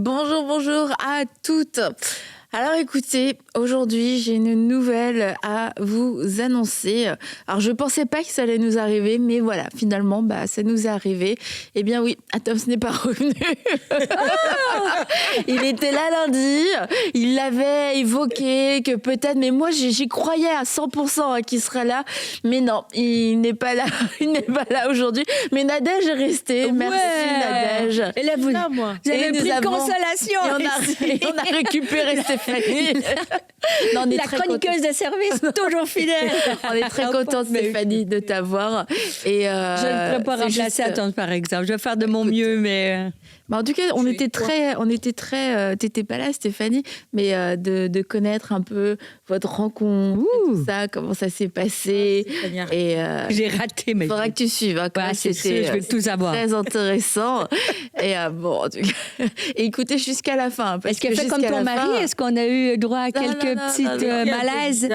Bonjour, bonjour à toutes. Alors écoutez, aujourd'hui j'ai une nouvelle à vous annoncer. Alors je pensais pas que ça allait nous arriver, mais voilà, finalement ça nous est arrivé. Eh bien oui, Atoms n'est pas revenu. Il était là lundi, il l'avait évoqué que peut-être, mais moi j'y croyais à 100% qu'il serait là, mais non, il n'est pas là, il n'est pas là aujourd'hui. Mais Nadège est restée, merci Nadège. Et là vous avez pris consolation. Et on a récupéré Stéphanie. Non, on est la chroniqueuse de service, toujours fidèle. On est très contente, Stéphanie, de t'avoir. Et je ne pourrais pas remplacer Atoms, par exemple. Je vais faire de mon mieux, mais... En tout cas, on était très, t'étais pas là, Stéphanie, mais de connaître un peu votre rencontre, tout ça, comment ça s'est passé. Et j'ai raté, mais faudra que tu suives. Je vais tout savoir. Très intéressant. Et bon, en tout cas, écoutez jusqu'à la fin. Est-ce qu'elle fait comme ton mari? Est-ce qu'on a eu droit à quelques petites malaises?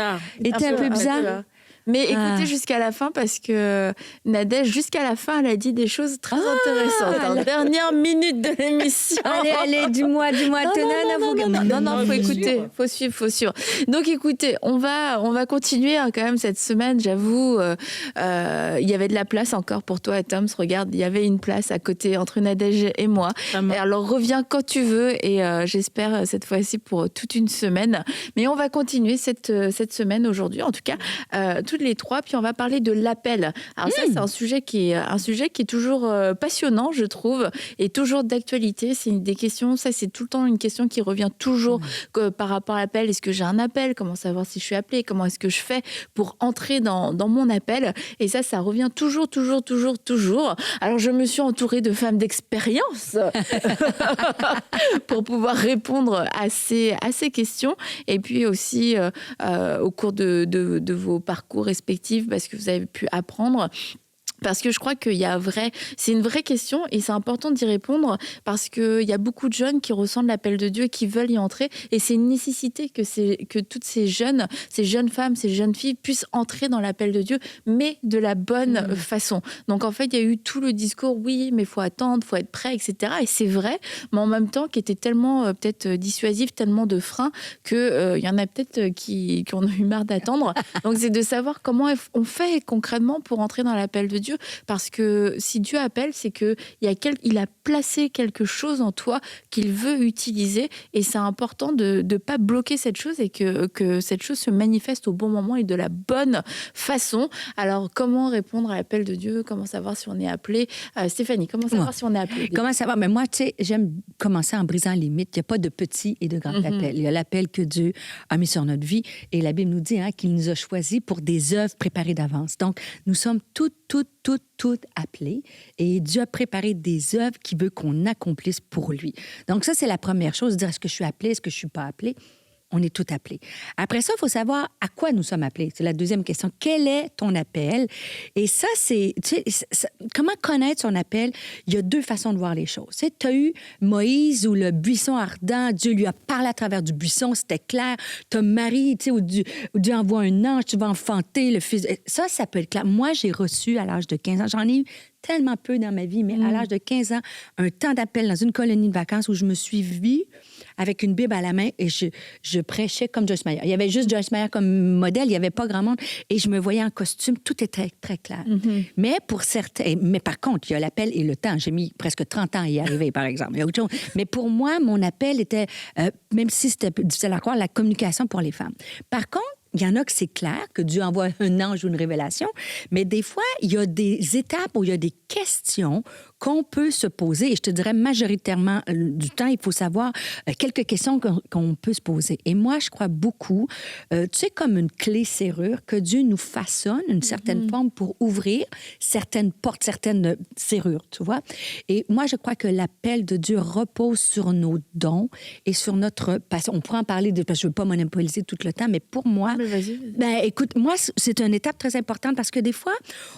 Était un peu bizarre. Mais écoutez jusqu'à la fin parce que Nadège, jusqu'à la fin, elle a dit des choses très intéressantes. Dernière minute de l'émission. Allez, dis-moi. Non, faut écouter, faut suivre. Donc écoutez, on va continuer quand même cette semaine. J'avoue, il y avait de la place encore pour toi, Atoms. Regarde, il y avait une place à côté entre Nadège et moi. Et alors reviens quand tu veux et j'espère cette fois-ci pour toute une semaine. Mais on va continuer cette semaine aujourd'hui, en tout cas. Toutes les trois, puis on va parler de l'appel. Alors ça, c'est un sujet qui est toujours passionnant, je trouve, et toujours d'actualité. C'est une des questions, ça c'est tout le temps une question qui revient toujours par rapport à l'appel. Est-ce que j'ai un appel? Comment savoir si je suis appelée? Comment est-ce que je fais pour entrer dans mon appel? Et ça revient toujours. Alors je me suis entourée de femmes d'expérience pour pouvoir répondre à ces questions. Et puis aussi, au cours de vos parcours respectifs, parce que vous avez pu apprendre. Parce que je crois c'est une vraie question et c'est important d'y répondre parce qu'il y a beaucoup de jeunes qui ressentent l'appel de Dieu et qui veulent y entrer. Et c'est une nécessité que toutes ces jeunes femmes, ces jeunes filles puissent entrer dans l'appel de Dieu, mais de la bonne façon. Donc en fait, il y a eu tout le discours, oui, mais il faut attendre, il faut être prêt, etc. Et c'est vrai, mais en même temps, qui était tellement peut-être dissuasif, tellement de freins qu'il y en a peut-être qui en ont eu marre d'attendre. Donc c'est de savoir comment on fait concrètement pour entrer dans l'appel de Dieu. Parce que si Dieu appelle, c'est qu'il a placé quelque chose en toi qu'il veut utiliser et c'est important de ne pas bloquer cette chose et que cette chose se manifeste au bon moment et de la bonne façon. Alors, comment répondre à l'appel de Dieu? Comment savoir si on est appelé? Stéphanie, comment savoir si on est appelé? Comment savoir? Mais moi, tu sais, j'aime commencer en brisant les mythes. Il n'y a pas de petit et de grand appel. Il y a l'appel que Dieu a mis sur notre vie et la Bible nous dit qu'il nous a choisis pour des œuvres préparées d'avance. Donc, nous sommes toutes appelées et Dieu a préparé des œuvres qu'il veut qu'on accomplisse pour lui. Donc ça, c'est la première chose, dire est-ce que je suis appelée, est-ce que je suis pas appelée? On est tout appelés. Après ça, il faut savoir à quoi nous sommes appelés. C'est la deuxième question. Quel est ton appel? Et ça, c'est... Tu sais, comment connaître son appel? Il y a deux façons de voir les choses. Tu as eu Moïse ou le buisson ardent. Dieu lui a parlé à travers du buisson, c'était clair. Tu as Marie, tu sais, où Dieu envoie un ange, tu vas enfanter le fils. Ça peut être clair. Moi, j'ai reçu à l'âge de 15 ans, j'en ai eu tellement peu dans ma vie, mais à l'âge de 15 ans, un temps d'appel dans une colonie de vacances où je me suis vue avec une Bible à la main et je prêchais comme Joyce Meyer. Il y avait juste Joyce Meyer comme modèle, il n'y avait pas grand monde et je me voyais en costume, tout était très clair. Mais pour certains, mais par contre, il y a l'appel et le temps. J'ai mis presque 30 ans à y arriver, par exemple. Il y a autre chose. Mais pour moi, mon appel était, même si c'était difficile à croire, la communication pour les femmes. Par contre, il y en a que c'est clair, que Dieu envoie un ange ou une révélation, mais des fois, il y a des étapes où il y a des questions qu'on peut se poser. Et je te dirais majoritairement du temps, il faut savoir quelques questions qu'on peut se poser. Et moi, je crois beaucoup, tu sais, comme une clé serrure, que Dieu nous façonne une certaine forme pour ouvrir certaines portes, certaines serrures, tu vois. Et moi, je crois que l'appel de Dieu repose sur nos dons et sur notre passion. On pourrait en parler, parce que je ne veux pas monopoliser tout le temps, mais pour moi, écoute, moi, c'est une étape très importante parce que des fois,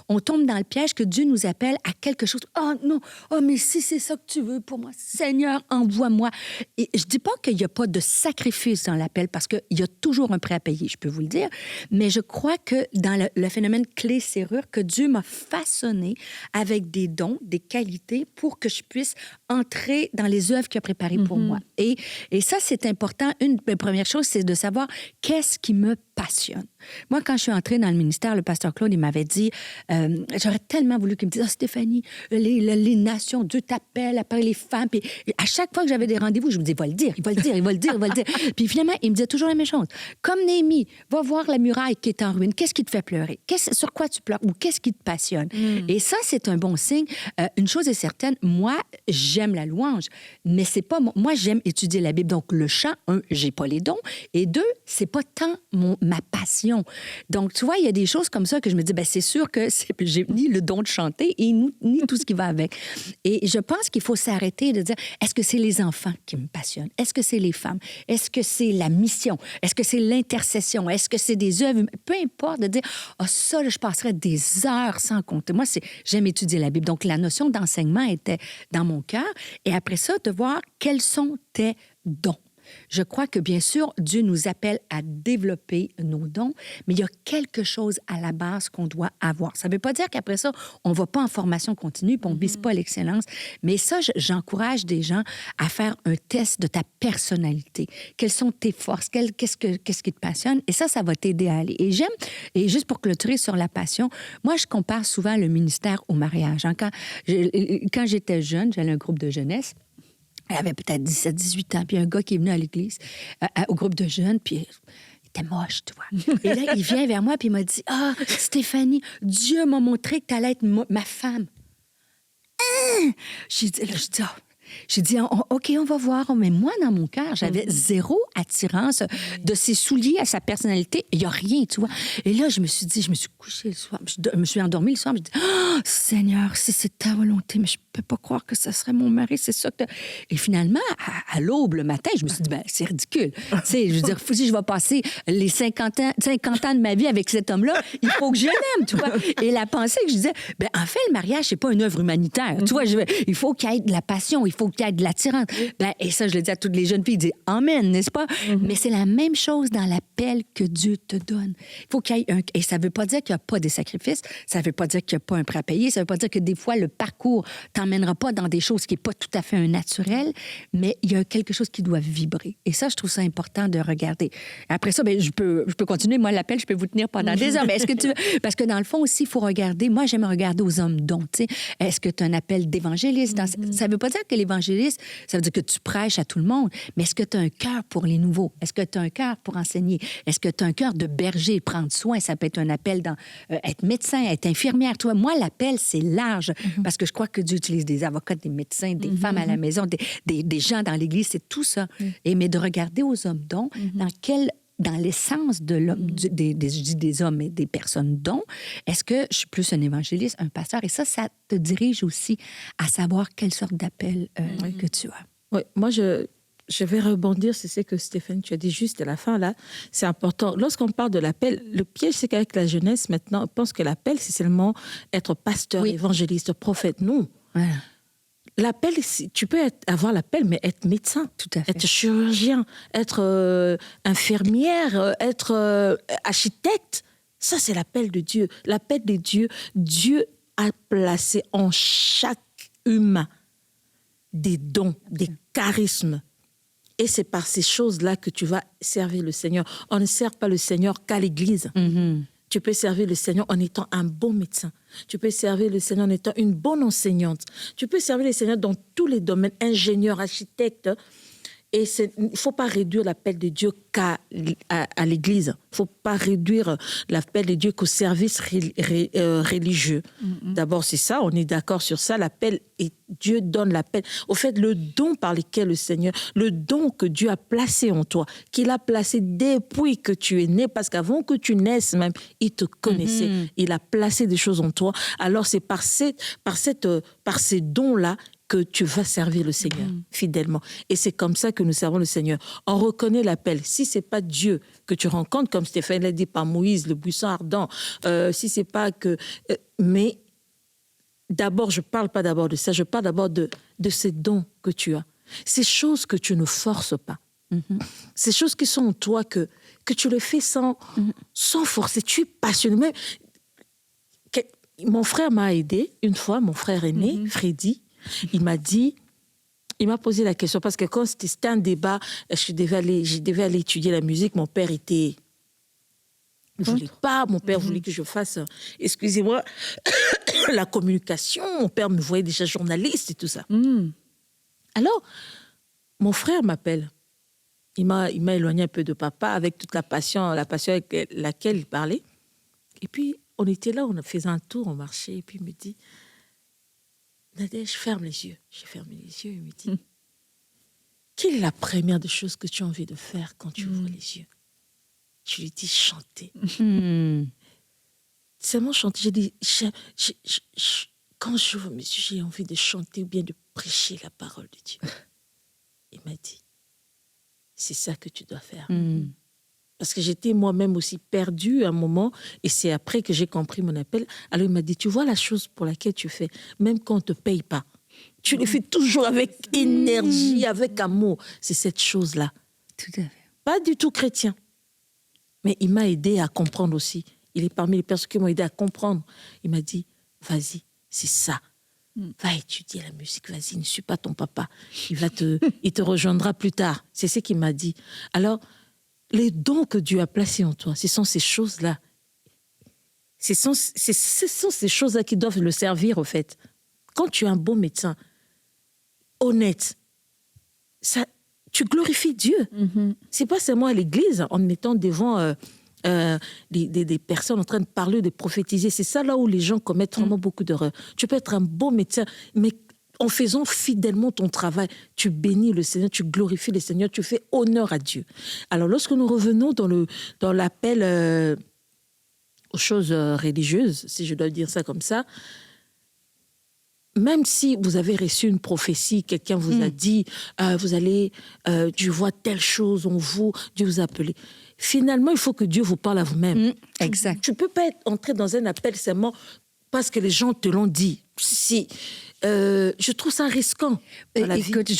on tombe dans le piège que Dieu nous appelle à quelque chose. Oh non, mais si c'est ça que tu veux pour moi, Seigneur, envoie-moi. Et je dis pas qu'il n'y a pas de sacrifice dans l'appel parce qu'il y a toujours un prix à payer, je peux vous le dire. Mais je crois que dans le phénomène clé-serrure, que Dieu m'a façonné avec des dons, des qualités pour que je puisse entrer dans les œuvres qu'il a préparées pour moi. Et ça, c'est important. Une des premières choses, c'est de savoir qu'est-ce qui me passionne. Moi, quand je suis entrée dans le ministère, le pasteur Claude, il m'avait dit, j'aurais tellement voulu qu'il me dise, Stéphanie, les nations, Dieu t'appelle, après les femmes. Puis à chaque fois que j'avais des rendez-vous, je me disais, il va le dire, il va le dire, il va le dire, il va le dire. Puis finalement, il me disait toujours la même chose. Comme Néhémie, va voir la muraille qui est en ruine. Qu'est-ce qui te fait pleurer? Sur quoi tu pleures? Ou qu'est-ce qui te passionne? Et ça, c'est un bon signe. Une chose est certaine, moi, j'aime la louange, mais c'est pas... Moi, j'aime étudier la Bible. Donc, le chant, j'ai pas les dons. Et deux, c'est pas tant ma passion. Donc, tu vois, il y a des choses comme ça que je me dis, ben c'est sûr que j'ai ni le don de chanter et ni tout ce qui va avec. Et je pense qu'il faut s'arrêter de dire, est-ce que c'est les enfants qui me passionnent? Est-ce que c'est les femmes? Est-ce que c'est la mission? Est-ce que c'est l'intercession? Est-ce que c'est des œuvres? Peu importe de dire, ça, là, je passerais des heures sans compter. Moi, j'aime étudier la Bible. Donc, la notion d'enseignement était dans mon cœur. Et après ça, de voir quels sont tes dons. Je crois que, bien sûr, Dieu nous appelle à développer nos dons, mais il y a quelque chose à la base qu'on doit avoir. Ça ne veut pas dire qu'après ça, on ne va pas en formation continue puis on ne vise pas l'excellence. Mais ça, j'encourage des gens à faire un test de ta personnalité. Quelles sont tes forces? Qu'est-ce qui te passionne? Et ça va t'aider à aller. Et juste pour clôturer sur la passion, moi, je compare souvent le ministère au mariage. Quand j'étais jeune, j'allais à un groupe de jeunesse. Elle avait peut-être 17, 18 ans. Puis un gars qui est venu à l'église, au groupe de jeunes, puis il était moche, tu vois. Et là, il vient vers moi, puis il m'a dit, Stéphanie, Dieu m'a montré que tu allais être ma femme. J'ai dit, OK, on va voir. Mais moi, dans mon cœur, j'avais zéro attirance de ses souliers à sa personnalité. Il n'y a rien, tu vois. Et là, je me suis couchée le soir. Je me suis endormie le soir. Je me dis, Seigneur, si c'est ta volonté, mais je ne peux pas croire que ce serait mon mari. C'est ça que... Et finalement, à l'aube, le matin, je me suis dit, c'est ridicule. Tu sais, je veux dire, si je vais passer les 50 ans de ma vie avec cet homme-là, il faut que je l'aime, tu vois. Et la pensée que je disais, en fait, le mariage, c'est pas une œuvre humanitaire. Tu vois, il faut qu'il y ait de la passion, il faut qu'il y ait de l'attirance. Et ça, je le dis à toutes les jeunes filles, ils disent amen, n'est-ce pas? Mais c'est la même chose dans l'appel que Dieu te donne. Il faut qu'il y ait Et ça ne veut pas dire qu'il n'y a pas des sacrifices, ça ne veut pas dire qu'il n'y a pas un prêt à payer, ça ne veut pas dire que des fois, le parcours t'emmènera pas dans des choses qui n'est pas tout à fait un naturel, mais il y a quelque chose qui doit vibrer. Et ça, je trouve ça important de regarder. Après ça, je peux continuer. Moi, l'appel, je peux vous tenir pendant des heures. Mais est-ce que tu veux... Parce que dans le fond aussi, il faut regarder. Moi, j'aime regarder aux hommes dont, tu sais. Est-ce que tu as un appel d'évangéliste? Ça ne veut pas dire que l'évangéliste, ça veut dire que tu prêches à tout le monde, mais est-ce que tu as un cœur pour les nouveaux? Est-ce que tu as un cœur pour enseigner? Est-ce que tu as un cœur de berger, prendre soin? Ça peut être un appel dans être médecin, être infirmière. Toi, moi, l'appel, c'est large, parce que je crois que Dieu utilise des avocats, des médecins, des femmes à la maison, des gens dans l'Église, c'est tout ça. Mais de regarder aux hommes dons, dans l'essence de l'homme, des hommes et des personnes dont, est-ce que je suis plus un évangéliste, un pasteur? Et ça te dirige aussi à savoir quelle sorte d'appel que tu as. Oui, moi, je vais rebondir sur ce que Stéphane, tu as dit juste à la fin, là. C'est important. Lorsqu'on parle de l'appel, le piège, c'est qu'avec la jeunesse, maintenant, on pense que l'appel, c'est seulement être pasteur, évangéliste, prophète. Non. Voilà. L'appel, tu peux avoir l'appel, mais être médecin, tout à fait. Être chirurgien, être infirmière, être architecte. Ça, c'est l'appel de Dieu. L'appel de Dieu, Dieu a placé en chaque humain des dons, des charismes. Et c'est par ces choses-là que tu vas servir le Seigneur. On ne sert pas le Seigneur qu'à l'Église. Tu peux servir le Seigneur en étant un bon médecin. Tu peux servir le Seigneur en étant une bonne enseignante. Tu peux servir le Seigneur dans tous les domaines, ingénieur, architecte. Et il ne faut pas réduire l'appel de Dieu à l'Église. Il ne faut pas réduire l'appel de Dieu qu'au service religieux. D'abord, c'est ça, on est d'accord sur ça. L'appel, et Dieu donne l'appel. Au fait, le don par lequel le Seigneur, le don que Dieu a placé en toi, qu'il a placé depuis que tu es né, parce qu'avant que tu naisses même, il te connaissait. Il a placé des choses en toi. Alors, c'est par ces dons-là que tu vas servir le Seigneur fidèlement. Et c'est comme ça que nous servons le Seigneur. On reconnaît l'appel. Si ce n'est pas Dieu que tu rencontres, comme Stéphane l'a dit par Moïse, le buisson ardent, si ce n'est pas que... mais d'abord, je ne parle pas d'abord de ça, je parle d'abord de ces dons que tu as. Ces choses que tu ne forces pas. Ces choses qui sont en toi, que tu les fais sans forcer. Tu es passionné. Même, mon frère m'a aidé une fois, mon frère aîné, Freddy. Il m'a dit, Il m'a posé la question parce que quand c'était un débat, je devais aller étudier la musique. Mon père était... Il ne voulait pas. Mon père voulait que je fasse, excusez-moi, la communication. Mon père me voyait déjà journaliste et tout ça. Alors, mon frère m'appelle. Il m'a éloigné un peu de papa avec toute la passion avec laquelle il parlait. Et puis, on était là, on faisait un tour, on marchait. Et puis, il me dit, Nadège, ferme les yeux. J'ai fermé les yeux. Il me dit, quelle est la première des choses que tu as envie de faire quand tu ouvres les yeux? Je lui dis, chanter. Seulement chanter. J'ai dit, quand j'ouvre mes yeux, j'ai envie de chanter ou bien de prêcher la parole de Dieu. Il m'a dit, c'est ça que tu dois faire. Parce que j'étais moi-même aussi perdue à un moment, et c'est après que j'ai compris mon appel. Alors il m'a dit, tu vois la chose pour laquelle tu fais, même quand on ne te paye pas, tu le fais toujours avec énergie, avec amour. C'est cette chose-là. Tout à fait. Pas du tout chrétien. Mais il m'a aidé à comprendre aussi. Il est parmi les personnes qui m'ont aidé à comprendre. Il m'a dit, vas-y, c'est ça. Va étudier la musique, vas-y, ne suis pas ton papa. Il te rejoindra plus tard. C'est ce qu'il m'a dit. Alors, les dons que Dieu a placés en toi, ce sont ces choses-là. Ce sont ces choses-là qui doivent le servir, au fait. Quand tu es un bon médecin, honnête, tu glorifies Dieu. C'est pas seulement à l'église, en étant devant des personnes en train de parler, de prophétiser. C'est ça là où les gens commettent vraiment beaucoup d'erreurs. Tu peux être un bon médecin, mais en faisant fidèlement ton travail, tu bénis le Seigneur, tu glorifies le Seigneur, tu fais honneur à Dieu. Alors, lorsque nous revenons dans l'appel aux choses religieuses, si je dois dire ça comme ça, même si vous avez reçu une prophétie, quelqu'un vous a dit, Dieu voit telle chose en vous, Dieu vous a appelé. Finalement, il faut que Dieu vous parle à vous-même. Exact. Tu ne peux pas entrer dans un appel seulement parce que les gens te l'ont dit. Je trouve ça risquant. Écoute,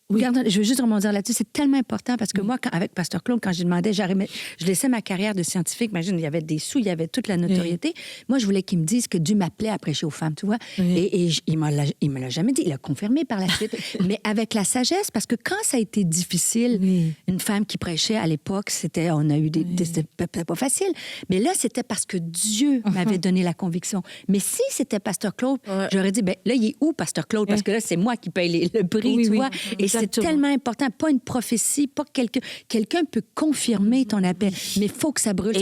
je veux juste rebondir là-dessus. C'est tellement important parce que moi, avec Pasteur Claude, quand j'ai demandé, je laissais ma carrière de scientifique. Imagine, il y avait des sous, il y avait toute la notoriété. Moi, je voulais qu'il me dise que Dieu m'appelait à prêcher aux femmes, tu vois. Et il me l'a jamais dit. Il a confirmé par la suite. Mais avec la sagesse, parce que quand ça a été difficile, une femme qui prêchait à l'époque, c'était pas facile. Mais là, c'était parce que Dieu m'avait donné la conviction. Mais si c'était Pasteur Claude, j'aurais dit, ben là, il est où, Pasteur Claude? Parce que là, c'est moi qui paye le prix, tu vois. Et c'est tellement important, pas une prophétie, pas quelqu'un peut confirmer ton appel, mais il faut que ça brûle.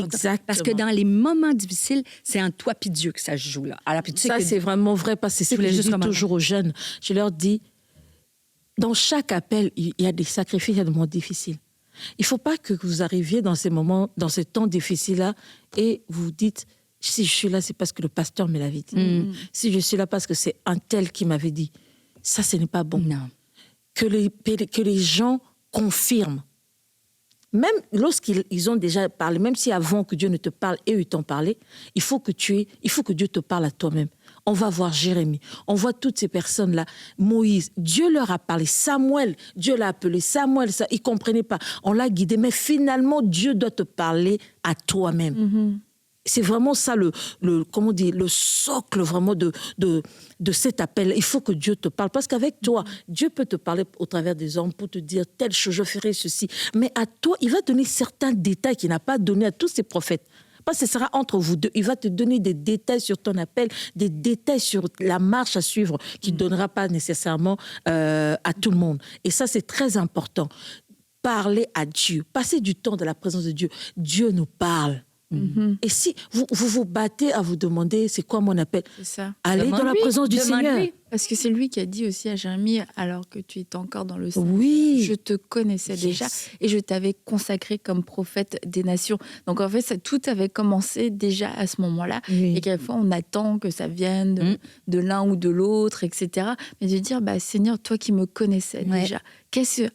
Parce que dans les moments difficiles, c'est entre toi et Dieu que ça se joue là. Alors, puis, ça, c'est vraiment vrai, parce que c'est ce que je dis toujours aux jeunes. Je leur dis, dans chaque appel, il y a des sacrifices, il y a des moments difficiles. Il ne faut pas que vous arriviez dans ces moments, dans ces temps difficiles-là, et vous dites, si je suis là, c'est parce que le pasteur me l'avait dit. Si je suis là, parce que c'est un tel qui m'avait dit. Ça, ce n'est pas bon. Non. Que les gens confirment. Même lorsqu'ils ont déjà parlé, même si avant que Dieu ne te parle et eux t'ont parlé, il faut que Dieu te parle à toi-même. On va voir Jérémie, on voit toutes ces personnes-là. Moïse, Dieu leur a parlé. Samuel, Dieu l'a appelé. Samuel, ça, ils ne comprenaient pas. On l'a guidé. Mais finalement, Dieu doit te parler à toi-même. C'est vraiment ça le socle vraiment de cet appel. Il faut que Dieu te parle. Parce qu'avec toi, Dieu peut te parler au travers des hommes pour te dire telle chose, je ferai ceci. Mais à toi, il va donner certains détails qu'il n'a pas donné à tous ses prophètes. Parce que ce sera entre vous deux. Il va te donner des détails sur ton appel, des détails sur la marche à suivre qu'il ne donnera pas nécessairement à tout le monde. Et ça, c'est très important. Parler à Dieu. Passer du temps dans la présence de Dieu. Dieu nous parle. Et si vous battez à vous demander c'est quoi mon appel, c'est ça. Allez dans la présence du Seigneur. Parce que c'est lui qui a dit aussi à Jérémie, alors que tu étais encore dans le sein, je te connaissais déjà et je t'avais consacré comme prophète des nations. Donc en fait, tout avait commencé déjà à ce moment-là. Et quelquefois, on attend que ça vienne de l'un ou de l'autre, etc. Mais de dire, Seigneur, toi qui me connaissais déjà,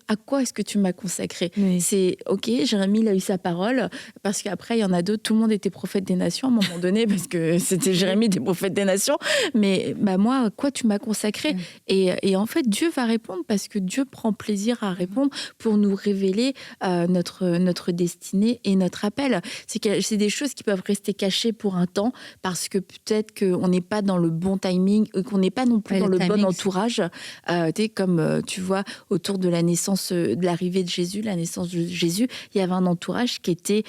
à quoi est-ce que tu m'as consacré ? C'est OK, Jérémie, il a eu sa parole, parce qu'après, il y en a d'autres, tout le monde était prophète des nations à un moment donné, parce que c'était Jérémie des prophètes des nations. Mais moi, à quoi tu m'as consacré ? consacré. Et en fait, Dieu va répondre parce que Dieu prend plaisir à répondre pour nous révéler notre destinée et notre appel. C'est des choses qui peuvent rester cachées pour un temps parce que peut-être qu'on n'est pas dans le bon timing, qu'on n'est pas non plus dans le bon entourage. Comme tu vois, autour de la naissance, de l'arrivée de Jésus, la naissance de Jésus, il y avait un entourage qui était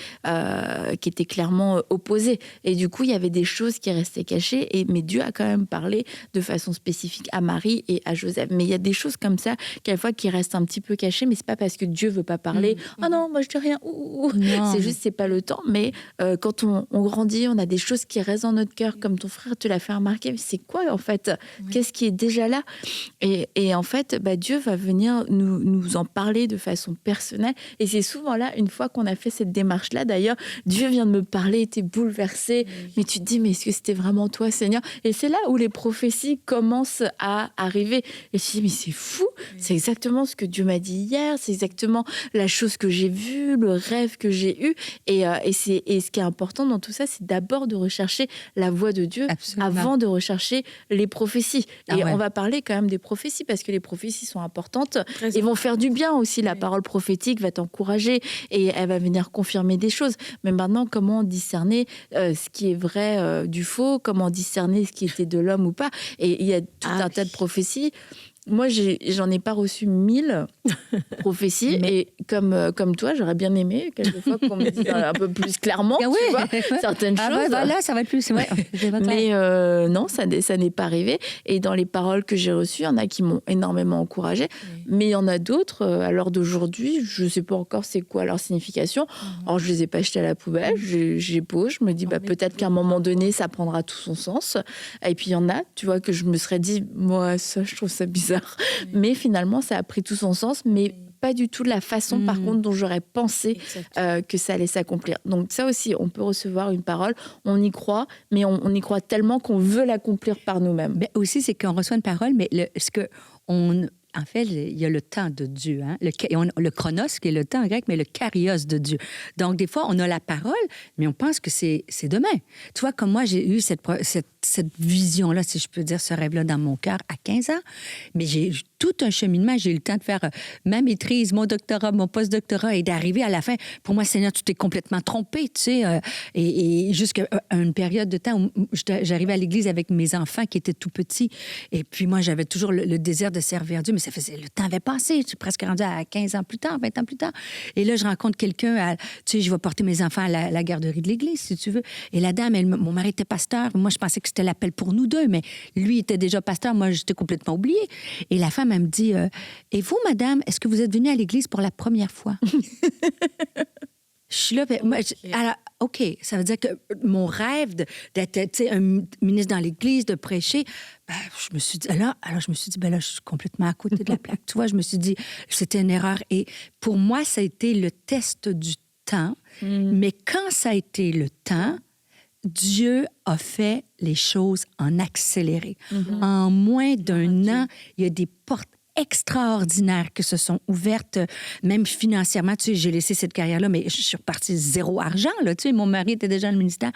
clairement opposé. Et du coup, il y avait des choses qui restaient cachées. Mais Dieu a quand même parlé de façon spécifique à Marie et à Joseph. Mais il y a des choses comme ça, quelquefois, qui restent un petit peu cachées. Mais c'est pas parce que Dieu veut pas parler. Ah non, moi je dis rien. C'est juste, c'est pas le temps. Mais quand on grandit, on a des choses qui restent dans notre cœur, comme ton frère te l'a fait remarquer. C'est quoi en fait? Qu'est-ce qui est déjà là? Et en fait, Dieu va venir nous en parler de façon personnelle. Et c'est souvent là, une fois qu'on a fait cette démarche-là, d'ailleurs, Dieu vient de me parler, t'es bouleversé. Mais tu te dis, mais est-ce que c'était vraiment toi, Seigneur? Et c'est là où les prophéties commencent à arriver. Et je me dis, mais c'est fou, c'est exactement ce que Dieu m'a dit hier, c'est exactement la chose que j'ai vue, le rêve que j'ai eu. Et ce qui est important dans tout ça, c'est d'abord de rechercher la voix de Dieu avant de rechercher les prophéties. Et on va parler quand même des prophéties parce que les prophéties sont importantes et vont faire du bien aussi. La parole prophétique va t'encourager et elle va venir confirmer des choses. Mais maintenant, comment discerner ce qui est vrai du faux? Comment discerner ce qui était de l'homme ou pas? Et il y a tout un tas de prophéties. Moi, j'en ai pas reçu 1000 prophéties. Et comme toi, j'aurais bien aimé, quelquefois, qu'on me dise un peu plus clairement, tu vois, certaines choses. Voilà, ça va être plus, c'est vrai. Mais non, ça n'est pas arrivé. Et dans les paroles que j'ai reçues, il y en a qui m'ont énormément encouragée. Mais il y en a d'autres, à l'heure d'aujourd'hui, je ne sais pas encore c'est quoi leur signification. Alors, je ne les ai pas jetées à la poubelle. J'ai pose, je me dis, peut-être qu'à un moment donné, ça prendra tout son sens. Et puis, il y en a, tu vois, que je me serais dit, moi, ça, je trouve ça bizarre. Mais finalement, ça a pris tout son sens, mais pas du tout de la façon, par contre, dont j'aurais pensé que ça allait s'accomplir. Donc ça aussi, on peut recevoir une parole, on y croit, mais on y croit tellement qu'on veut l'accomplir par nous-mêmes. Mais aussi, c'est qu'on reçoit une parole, mais en fait, il y a le temps de Dieu, hein? Le chronos, qui est le temps grec, mais le kairos de Dieu. Donc, des fois, on a la parole, mais on pense que c'est demain. Tu vois, comme moi, j'ai eu cette vision-là, si je peux dire, ce rêve-là dans mon cœur à 15 ans, mais j'ai eu tout un cheminement. J'ai eu le temps de faire ma maîtrise, mon doctorat, mon post-doctorat, et d'arriver à la fin. Pour moi, Seigneur, tu t'es complètement trompé, tu sais. Et jusqu'à une période de temps où j'arrivais à l'église avec mes enfants qui étaient tout petits. Et puis moi, j'avais toujours le désir de servir Dieu, mais le temps avait passé. Je suis presque rendue à 15 ans plus tard, 20 ans plus tard. Et là, je rencontre quelqu'un, tu sais, je vais porter mes enfants à la garderie de l'église, si tu veux. Et la dame, mon mari était pasteur. Moi, je pensais que c'était l'appel pour nous deux, mais lui était déjà pasteur. Moi, j'étais complètement oubliée. Et la femme, elle me dit, et vous, madame, est-ce que vous êtes venue à l'église pour la première fois? Je suis là, alors, OK, ça veut dire que mon rêve d'être un ministre dans l'Église, de prêcher, je me suis dit, là, je suis complètement à côté de la plaque. Tu vois, je me suis dit, c'était une erreur. Et pour moi, ça a été le test du temps. Mais quand ça a été le temps, Dieu a fait les choses en accéléré. En moins d'un an, il y a des portes extraordinaires qui se sont ouvertes, même financièrement. Tu sais, j'ai laissé cette carrière-là, mais je suis repartie zéro argent, là. Tu sais, mon mari était déjà dans le ministère.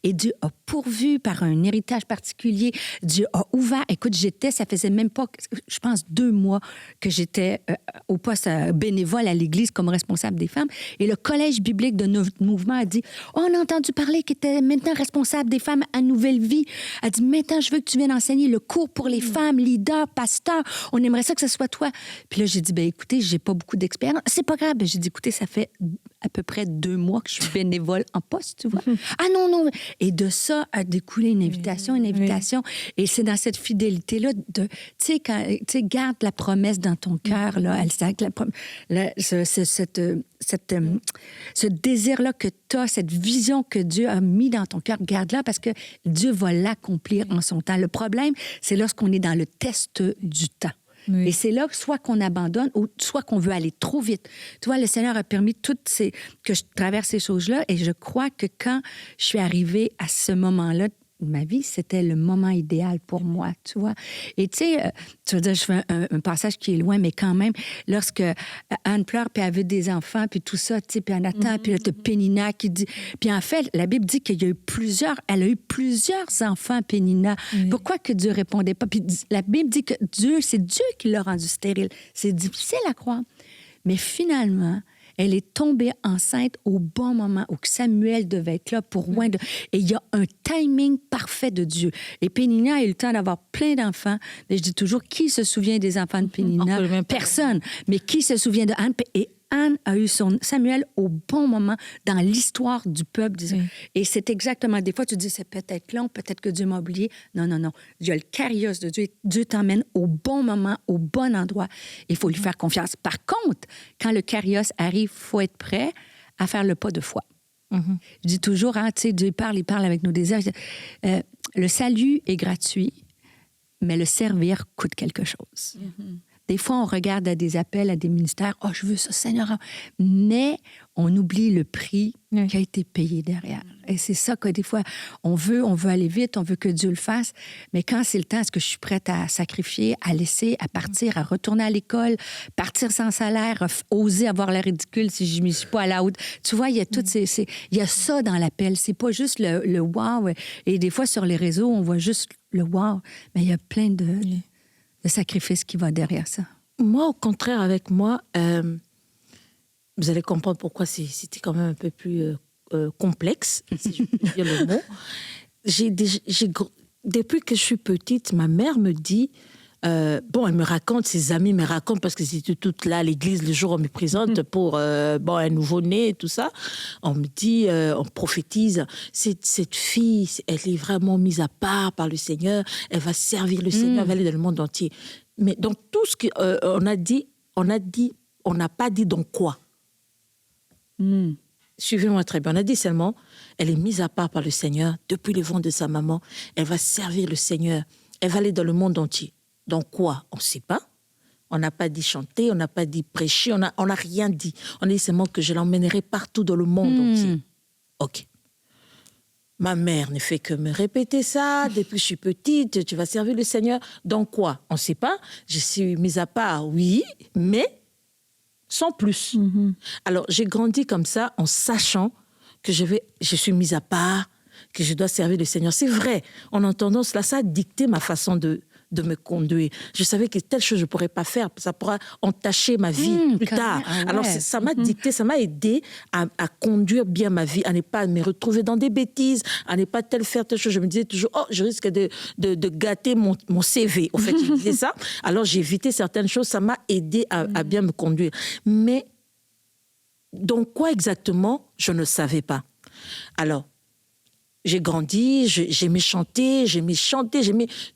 Et Dieu a pourvu par un héritage particulier. Dieu a ouvert. Écoute, ça faisait même pas, je pense, 2 mois que j'étais au poste bénévole à l'Église comme responsable des femmes. Et le collège biblique de notre mouvement a dit, on a entendu parler qu'il était maintenant responsable des femmes à Nouvelle Vie. Elle a dit, maintenant, je veux que tu viennes enseigner le cours pour les femmes, leaders, pasteurs. On aimerait ça que ce soit toi. Puis là, j'ai dit, écoutez, j'ai pas beaucoup d'expérience. C'est pas grave. J'ai dit, écoutez, ça fait à peu près 2 mois que je suis bénévole en poste, tu vois. Ah non. Et de ça a découlé une invitation. Et c'est dans cette fidélité-là tu sais, garde la promesse dans ton cœur, là, ce désir-là que tu as, cette vision que Dieu a mis dans ton cœur, garde-la parce que Dieu va l'accomplir en son temps. Le problème, c'est lorsqu'on est dans le test du temps. Et c'est là soit qu'on abandonne ou soit qu'on veut aller trop vite. Tu vois, le Seigneur a permis que je traverse ces choses-là et je crois que quand je suis arrivée à ce moment-là de ma vie, c'était le moment idéal pour moi, tu vois. Et tu sais, tu veux dire, je fais un passage qui est loin, mais quand même, lorsque Anne pleure, puis elle veut des enfants, puis tout ça, tu sais, puis elle attend, puis là, t'as Pénina qui dit... Puis en fait, la Bible dit qu'il y a eu elle a eu plusieurs enfants, Pénina. Pourquoi que Dieu répondait pas? Puis la Bible dit que c'est Dieu qui l'a rendu stérile. C'est difficile à croire. Mais finalement... Elle est tombée enceinte au bon moment où Samuel devait être là pour loin de... Et il y a un timing parfait de Dieu. Et Pénina a eu le temps d'avoir plein d'enfants. Mais je dis toujours, qui se souvient des enfants de Pénina? Personne. Mais qui se souvient de Anne? Et Anne a eu son Samuel au bon moment dans l'histoire du peuple. Et c'est exactement... Des fois, tu dis, c'est peut-être long, peut-être que Dieu m'a oublié. Non, non, non. Il y a le carrios de Dieu. Dieu t'emmène au bon moment, au bon endroit. Il faut lui faire confiance. Par contre, quand le carrios arrive, il faut être prêt à faire le pas de foi. Je dis toujours, hein, tu sais, Dieu il parle avec nos désirs. Le salut est gratuit, mais le servir coûte quelque chose. Des fois, on regarde à des appels, à des ministères. « Oh, je veux ça, Seigneur! » Mais on oublie le prix qui a été payé derrière. Et c'est ça que des fois, on veut aller vite, on veut que Dieu le fasse. Mais quand c'est le temps, est-ce que je suis prête à sacrifier, à laisser, à partir, à retourner à l'école, partir sans salaire, oser avoir l'air ridicule si je ne m'y suis pas à la haute? Tu vois, il y a il y a ça dans l'appel. C'est pas juste le wow. Et des fois, sur les réseaux, on voit juste le wow. Mais il y a plein de sacrifice qui va derrière ça. Moi, au contraire, avec moi, vous allez comprendre pourquoi c'était quand même un peu plus complexe, si je peux dire le mot. Depuis que je suis petite, ma mère me dit, elle me raconte, ses amis me racontent, parce que c'était toutes là à l'église, le jour où on me présente pour un nouveau-né et tout ça, on me dit, on prophétise, cette fille, elle est vraiment mise à part par le Seigneur, elle va servir le Seigneur, elle va aller dans le monde entier. Mais dans tout ce qu'on a dit, on n'a pas dit dans quoi. Suivez-moi très bien. On a dit seulement, elle est mise à part par le Seigneur depuis le ventre de sa maman, elle va servir le Seigneur, elle va aller dans le monde entier. Dans quoi? On ne sait pas. On n'a pas dit chanter, on n'a pas dit prêcher, on n'a rien dit. On a dit seulement que je l'emmènerai partout dans le monde entier. OK. Ma mère ne fait que me répéter ça. Depuis que je suis petite, tu vas servir le Seigneur. Dans quoi? On ne sait pas. Je suis mise à part, oui, mais sans plus. Alors, j'ai grandi comme ça en sachant que je suis mise à part, que je dois servir le Seigneur. C'est vrai, en entendant cela, ça a dicté ma façon de me conduire. Je savais que telle chose je ne pourrais pas faire, ça pourra entacher ma vie plus tard. Alors ça m'a dicté, ça m'a aidé à conduire bien ma vie, à ne pas me retrouver dans des bêtises, à ne pas faire telle chose. Je me disais toujours, je risque de gâter mon CV. Au fait, je disais ça. Alors j'ai évité certaines choses, ça m'a aidé à bien me conduire. Mais dans quoi exactement, je ne savais pas. Alors, j'ai grandi, j'aimais chanter, j'aimais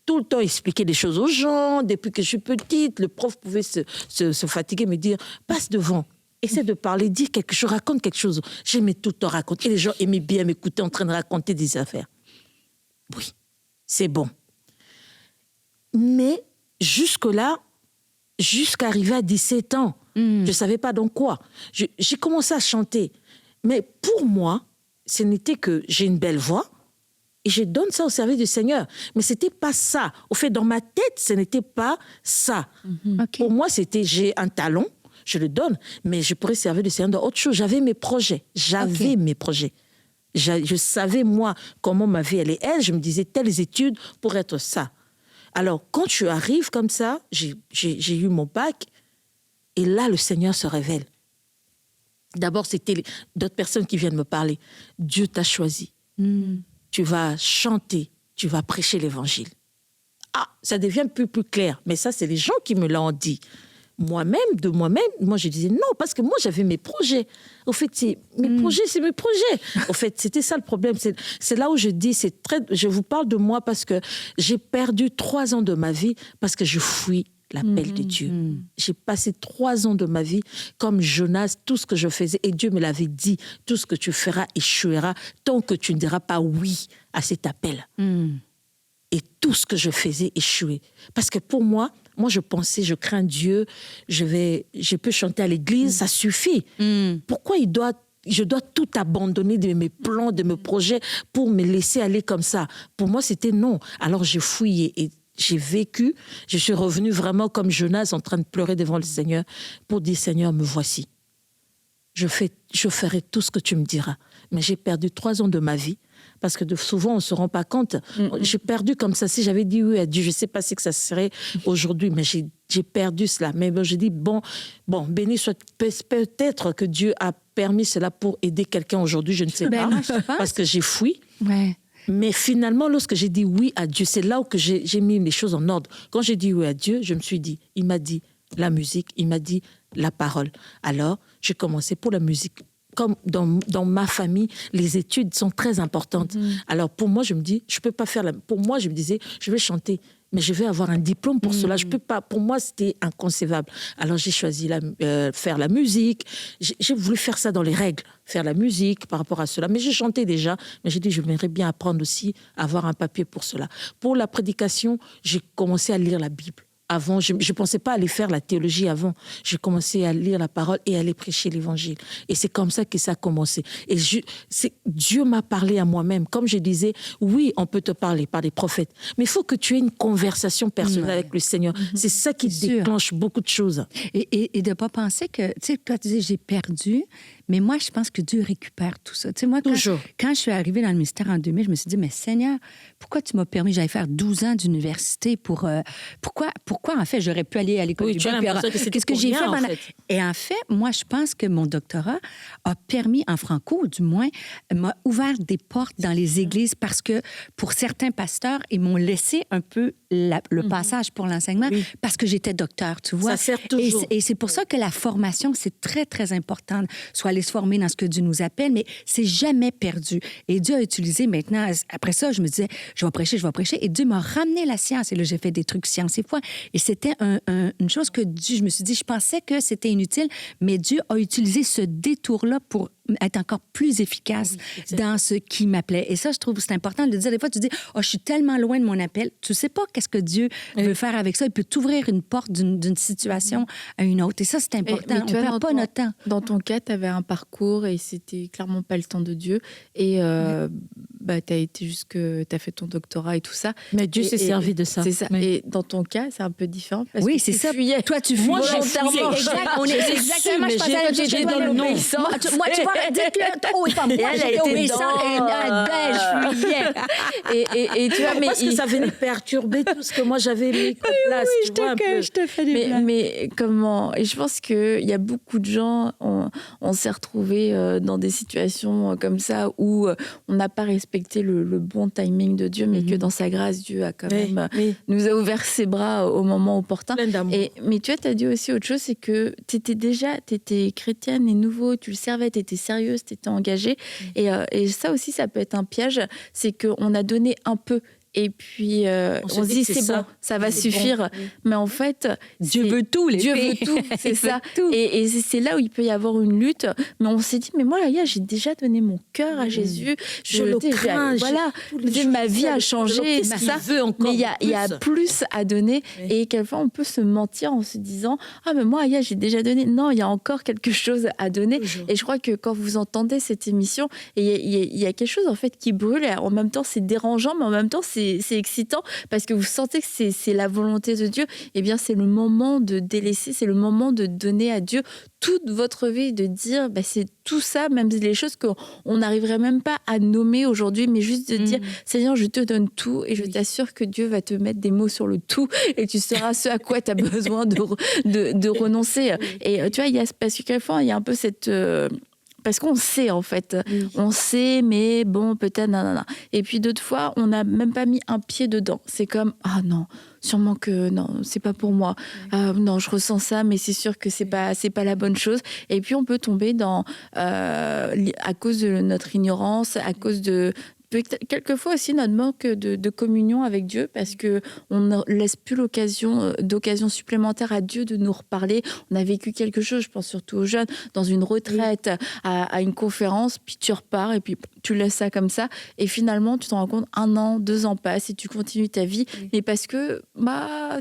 tout le temps expliquer des choses aux gens. Depuis que je suis petite, le prof pouvait se fatiguer, me dire « passe devant, essaie de parler, dis quelque chose, raconte quelque chose ». J'aimais tout le temps raconter. Et les gens aimaient bien m'écouter en train de raconter des affaires. Oui, c'est bon. Mais jusque-là, jusqu'à arriver à 17 ans, je ne savais pas dans quoi. J'ai commencé à chanter. Mais pour moi, ce n'était que j'ai une belle voix et je donne ça au service du Seigneur. Mais ce n'était pas ça. Au fait, dans ma tête, ce n'était pas ça. Okay. Pour moi, c'était j'ai un talent, je le donne, mais je pourrais servir le Seigneur dans autre chose. J'avais mes projets. Mes projets. Je savais, moi, comment ma vie allait être. Je me disais, telles études pour être ça. Alors, quand tu arrives comme ça, j'ai eu mon bac et là, le Seigneur se révèle. D'abord, c'était d'autres personnes qui viennent me parler. Dieu t'a choisi. Tu vas chanter, tu vas prêcher l'évangile. Ah, ça devient plus clair. Mais ça, c'est les gens qui me l'ont dit. Moi-même, moi, je disais non, parce que moi, j'avais mes projets. Au fait, mes projets. Au fait, c'était ça le problème. C'est là où je dis, je vous parle de moi parce que j'ai perdu 3 ans de ma vie parce que je fuis l'appel de Dieu. J'ai passé 3 ans de ma vie comme Jonas, tout ce que je faisais, et Dieu me l'avait dit, tout ce que tu feras échouera tant que tu ne diras pas oui à cet appel. Et tout ce que je faisais échouait. Parce que pour moi, je pensais, je crains Dieu, je peux chanter à l'église, ça suffit. Pourquoi il doit je dois tout abandonner de mes plans, de mes projets pour me laisser aller comme ça. Pour moi, c'était non. Alors, j'ai fouillé et j'ai vécu. Je suis revenue vraiment comme Jonas en train de pleurer devant le Seigneur pour dire, Seigneur, me voici. Je ferai tout ce que tu me diras. Mais j'ai perdu 3 ans de ma vie parce que souvent, on ne se rend pas compte. J'ai perdu comme ça. Si j'avais dit oui à Dieu, je ne sais pas si que ça serait aujourd'hui, mais j'ai perdu cela. Mais bon, j'ai dit, bon, béni soit peut-être que Dieu a permis cela pour aider quelqu'un aujourd'hui, je ne sais pas, parce que j'ai fui. Ouais. Mais finalement, lorsque j'ai dit oui à Dieu, c'est là où que j'ai mis les choses en ordre. Quand j'ai dit oui à Dieu, je me suis dit, il m'a dit la musique, il m'a dit la parole. Alors, j'ai commencé pour la musique. Comme dans ma famille, les études sont très importantes. Alors, pour moi, je me dis, je peux pas faire Pour moi, je me disais, je vais chanter, mais je vais avoir un diplôme pour cela. Je peux pas. Pour moi, c'était inconcevable. Alors, j'ai choisi faire la musique. J'ai voulu faire ça dans les règles, faire la musique par rapport à cela. Mais je chantais déjà. Mais j'ai dit, je voudrais bien apprendre aussi à avoir un papier pour cela. Pour la prédication, j'ai commencé à lire la Bible. Avant, je ne pensais pas aller faire la théologie avant. J'ai commencé à lire la parole et à aller prêcher l'évangile. Et c'est comme ça que ça a commencé. Et Dieu m'a parlé à moi-même. Comme je disais, oui, on peut te parler par des prophètes, mais il faut que tu aies une conversation personnelle avec le Seigneur. C'est ça qui déclenche beaucoup de choses. Et de ne pas penser que, tu sais, toi, tu dis, j'ai perdu, mais moi, je pense que Dieu récupère tout ça. Tu sais, moi, quand je suis arrivée dans le ministère en 2000, je me suis dit, mais Seigneur, pourquoi tu m'as permis, j'allais faire 12 ans d'université pour... Pourquoi, en fait, j'aurais pu aller à l'école oui, du Bac? Qu'est-ce que j'ai fait pendant... Et en fait, moi, je pense que mon doctorat a permis, en franco, du moins, m'a ouvert des portes dans les églises parce que, pour certains pasteurs, ils m'ont laissé un peu le passage pour l'enseignement parce que j'étais docteur, tu vois. Ça sert toujours. Et c'est pour ça que la formation, c'est très, très important. Soit aller se former dans ce que Dieu nous appelle, mais c'est jamais perdu. Et Dieu a utilisé maintenant, après ça, je me disais, je vais prêcher. Et Dieu m'a ramené la science. Et là, j'ai fait des trucs science et foi. Et c'était une chose que Dieu, je me suis dit, je pensais que c'était inutile, mais Dieu a utilisé ce détour-là pour être encore plus efficace dans ce qui m'appelait. Et ça, je trouve que c'est important de le dire. Des fois, tu dis, je suis tellement loin de mon appel. Tu sais pas qu'est-ce que Dieu veut faire avec ça. Il peut t'ouvrir une porte d'une situation à une autre. Et ça, c'est important. On ne perd pas notre temps. Dans ton cas, tu avais un parcours et c'était clairement pas le temps de Dieu. Et tu as été tu as fait ton doctorat et tout ça. Mais Dieu s'est servi de ça. C'est ça. Oui. Et dans ton cas, c'est un peu différent. Parce oui, que c'est ça. Fuyais. Toi, tu fuis volontairement. C'est exactement. Je pensais que j'étais dans le nom. Moi, tu vois, dites-le. Oh, pas moi, j'étais obéissante. Et je fuyais. Et tu vois, mais parce que ça venait perturber tout ce que moi j'avais mis en place. Oui, je te fais des blagues. Mais comment... Et je pense qu'il y a beaucoup de gens, on s'est retrouvés dans des situations comme ça où on n'a pas respecté le bon timing de Dieu, mais que dans sa grâce, Dieu a quand même nous a ouvert ses bras au moment opportun. Mais tu vois, tu as dit aussi autre chose, c'est que tu étais chrétienne et nouveau, tu le servais, tu étais sérieuse, tu étais engagée. Et ça aussi, ça peut être un piège, c'est qu'on a donné un peu. Et puis, on se dit, c'est bon, ça va suffire. Bon. Mais en fait... Dieu veut tout, Dieu veut tout, c'est ça. Et c'est là où il peut y avoir une lutte. Mais on s'est dit, mais moi, là, j'ai déjà donné mon cœur à Jésus. Je le crains. Voilà, ma vie a changé. Ça. Mais il y a plus à donner. Et quelquefois, on peut se mentir en se disant, mais moi, j'ai déjà donné. Non, il y a encore quelque chose à donner. Toujours. Et je crois que quand vous entendez cette émission, il y a quelque chose, en fait, qui brûle. Et en même temps, c'est dérangeant, mais en même temps, c'est excitant parce que vous sentez que c'est la volonté de Dieu. Eh bien, c'est le moment de délaisser, c'est le moment de donner à Dieu toute votre vie, de dire, c'est tout ça, même les choses qu'on n'arriverait même pas à nommer aujourd'hui, mais juste de dire, Seigneur, je te donne tout et je t'assure que Dieu va te mettre des mots sur le tout et tu sauras ce à quoi tu as besoin de renoncer. Et tu vois, parce que quelquefois, il y a un peu cette... Parce qu'on sait, en fait. On sait, mais bon, peut-être, nanana. Et puis, d'autres fois, on n'a même pas mis un pied dedans. C'est comme, non, sûrement que non, c'est pas pour moi. Non, je ressens ça, mais c'est sûr que c'est pas la bonne chose. Et puis, on peut tomber à cause de notre ignorance, à cause de... Quelquefois aussi notre manque de communion avec Dieu parce qu'on ne laisse plus d'occasion supplémentaire à Dieu de nous reparler. On a vécu quelque chose, je pense surtout aux jeunes, dans une retraite, à une conférence, puis tu repars et puis tu laisses ça comme ça. Et finalement, tu t'en rends compte, 1 an, 2 ans passent et tu continues ta vie. Mais parce que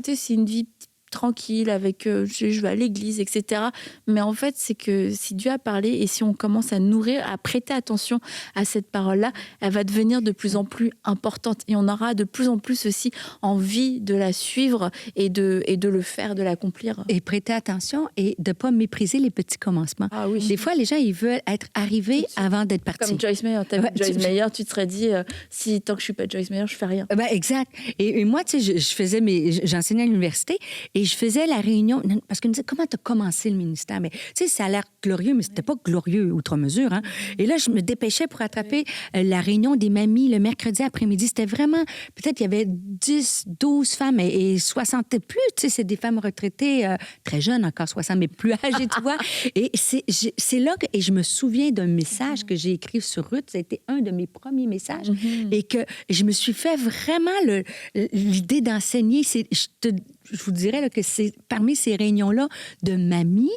c'est une vie tranquille, avec je vais à l'église, etc. Mais en fait, c'est que si Dieu a parlé et si on commence à nourrir, à prêter attention à cette parole-là, elle va devenir de plus en plus importante et on aura de plus en plus aussi envie de la suivre et de le faire, de l'accomplir. Et prêter attention et de ne pas mépriser les petits commencements. Ah oui. Des fois, les gens, ils veulent être arrivés avant d'être partis. Comme Joyce Meyer. T'as vu Joyce Meyer, tu te serais dit, si tant que je suis pas Joyce Meyer, je fais rien. Ben, exact. Et moi, tu sais, j'enseignais à l'université et je faisais la réunion, parce qu'on me disait, comment tu as commencé le ministère? Mais tu sais, ça a l'air glorieux, mais c'était pas glorieux outre mesure. Hein? Et là, je me dépêchais pour attraper la réunion des mamies le mercredi après-midi. C'était vraiment, peut-être il y avait 10, 12 femmes et 60 et plus. Tu sais, c'est des femmes retraitées, très jeunes encore, 60, mais plus âgées, tu vois. Et c'est là que, et je me souviens d'un message que j'ai écrit sur Ruth. Ça a été un de mes premiers messages. Et que je me suis fait vraiment l'idée d'enseigner. Je vous dirais là, que c'est parmi ces réunions-là de mamies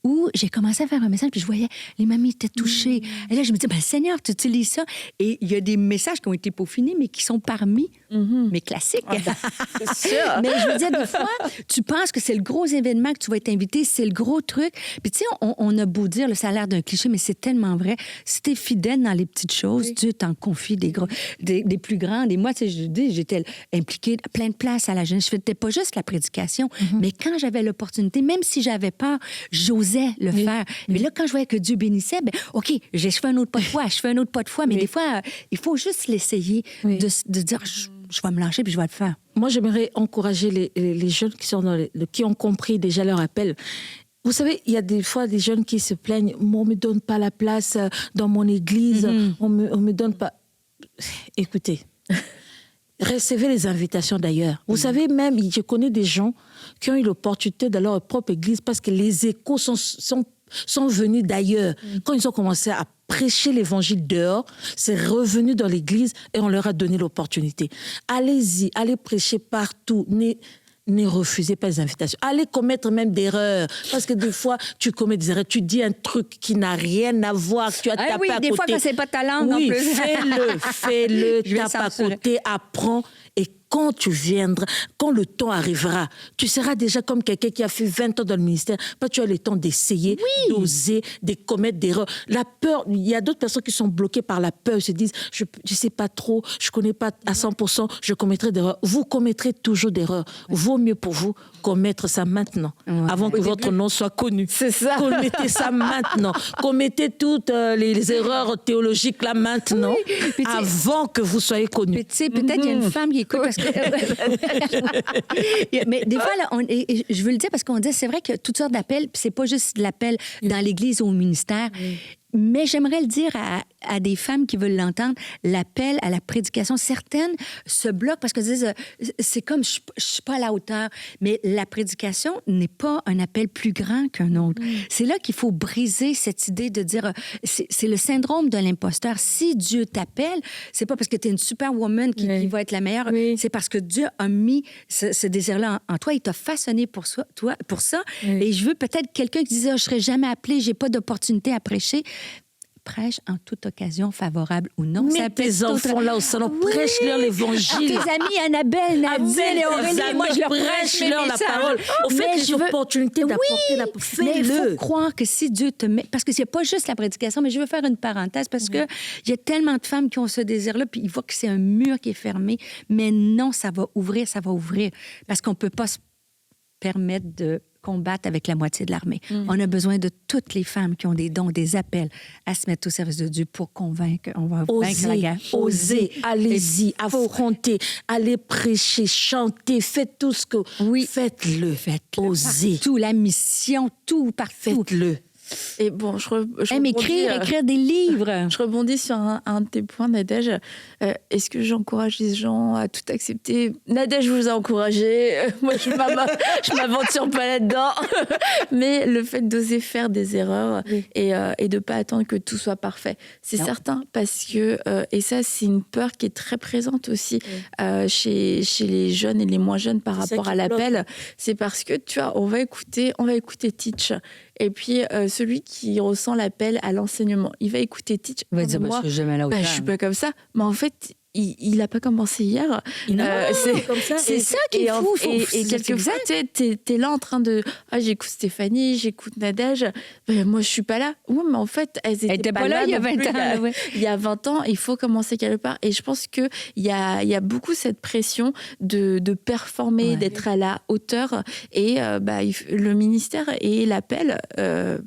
où j'ai commencé à faire un message, puis je voyais les mamies étaient touchées. Et là, je me dis, ben, Seigneur, tu utilises ça. Et il y a des messages qui ont été peaufinés, mais qui sont parmi mes classiques. Ah ben, c'est sûr. Mais je veux dire, des fois, tu penses que c'est le gros événement que tu vas être invité, c'est le gros truc. Puis tu sais, on a beau dire, là, ça a l'air d'un cliché, mais c'est tellement vrai. Si t'es fidèle dans les petites choses, Dieu t'en confie des plus grandes. Et moi, tu sais, je dis, j'étais impliquée à plein de places à la jeunesse. Je faisais pas juste la prédication, mais quand j'avais l'opportunité, même si j'avais peur, j'osais le faire. Mais là, quand je voyais que Dieu bénissait, ben, OK, je fais un autre pas de foi, mais des fois, il faut juste l'essayer de dire, je vais me lâcher puis je vais le faire. Moi, j'aimerais encourager les jeunes qui ont compris déjà leur appel. Vous savez, il y a des fois des jeunes qui se plaignent, on me donne pas la place dans mon église, on me donne pas. Écoutez, recevez les invitations d'ailleurs. Vous savez, même, je connais des gens qui ont eu l'opportunité dans leur propre église parce que les échos sont venus d'ailleurs. Quand ils ont commencé à prêcher l'évangile dehors, c'est revenu dans l'église et on leur a donné l'opportunité. Allez-y, allez prêcher partout. Ne refusez pas les invitations. Allez commettre même des erreurs. Parce que des fois, tu commets des erreurs. Tu dis un truc qui n'a rien à voir. Tu as tapé à côté. Des fois, quand c'est pas ta langue, en plus. Fais-le. Tape à côté, apprends. Et quand tu viendras, quand le temps arrivera, tu seras déjà comme quelqu'un qui a fait 20 ans dans le ministère. Pas tu as le temps d'essayer, d'oser, de commettre des erreurs. La peur, il y a d'autres personnes qui sont bloquées par la peur. Ils se disent, je sais pas trop, je connais pas à 100%, je commettrai des erreurs. Vous commettrez toujours des erreurs. Vaut mieux pour vous commettre ça maintenant, avant que votre nom soit connu. C'est ça. Commettez ça maintenant. Commettez toutes les erreurs théologiques là maintenant, avant que vous soyez connu. Tu sais, peut-être il y a une femme qui écoute parce que... Mais des fois, là, je veux le dire parce qu'on dit, c'est vrai qu'il y a toutes sortes d'appels, puis c'est pas juste l'appel dans l'Église ou au ministère. Mais j'aimerais le dire à des femmes qui veulent l'entendre, l'appel à la prédication. Certaines se bloquent parce qu'elles disent, c'est comme, je suis pas à la hauteur. Mais la prédication n'est pas un appel plus grand qu'un autre. C'est là qu'il faut briser cette idée de dire, c'est le syndrome de l'imposteur. Si Dieu t'appelle, c'est pas parce que tu es une superwoman qui va être la meilleure. C'est parce que Dieu a mis ce désir-là en toi. Il t'a façonné pour ça. Et je veux peut-être quelqu'un qui disait, je serai jamais appelé, j'ai pas d'opportunité à prêcher. Prêche en toute occasion, favorable ou non. Mets tes enfants là au salon, prêche-leur l'évangile. Tes amis Annabelle, Nadine et Aurélie, moi je leur prêche-leur la parole. Au fait, les opportunités d'apporter la parole. Mais il faut croire que si Dieu te met... Parce que c'est pas juste la prédication, mais je veux faire une parenthèse parce que il y a tellement de femmes qui ont ce désir-là, puis ils voient que c'est un mur qui est fermé. Mais non, ça va ouvrir. Parce qu'on peut pas se permettre de combattre avec la moitié de l'armée. On a besoin de toutes les femmes qui ont des dons, des appels à se mettre au service de Dieu pour convaincre. On va vaincre la guerre. Osez, allez-y, affrontez, allez prêcher, chanter, faites tout ce que... Faites-le. Osez. Tout, la mission, tout, partout. Faites-le. Et bon, écrire des livres. Je rebondis sur un de tes points, Nadège. Est-ce que j'encourage les gens à tout accepter? Nadège vous a encouragé. Moi, je m'aventure pas là-dedans. Mais le fait d'oser faire des erreurs et de pas attendre que tout soit parfait, c'est certain. Parce que, et ça, c'est une peur qui est très présente aussi chez les jeunes et les moins jeunes par rapport à l'appel. C'est parce que, tu vois, on va écouter Teach. Et puis, celui qui ressent l'appel à l'enseignement, il va écouter Teach. Il va dire, je suis jamais à la hauteur. Je suis pas comme ça. Mais en fait, il n'a pas commencé hier. C'est ça qui est fou. Et quelquefois, t'es là en train de... j'écoute Stéphanie, j'écoute Nadège. Ben, moi, je suis pas là. Oui, mais en fait, elles étaient pas là il y a 20 ans. Il y a 20 ans, il faut commencer quelque part. Et je pense qu'il y a beaucoup cette pression de performer, d'être à la hauteur. Et le ministère et l'appel,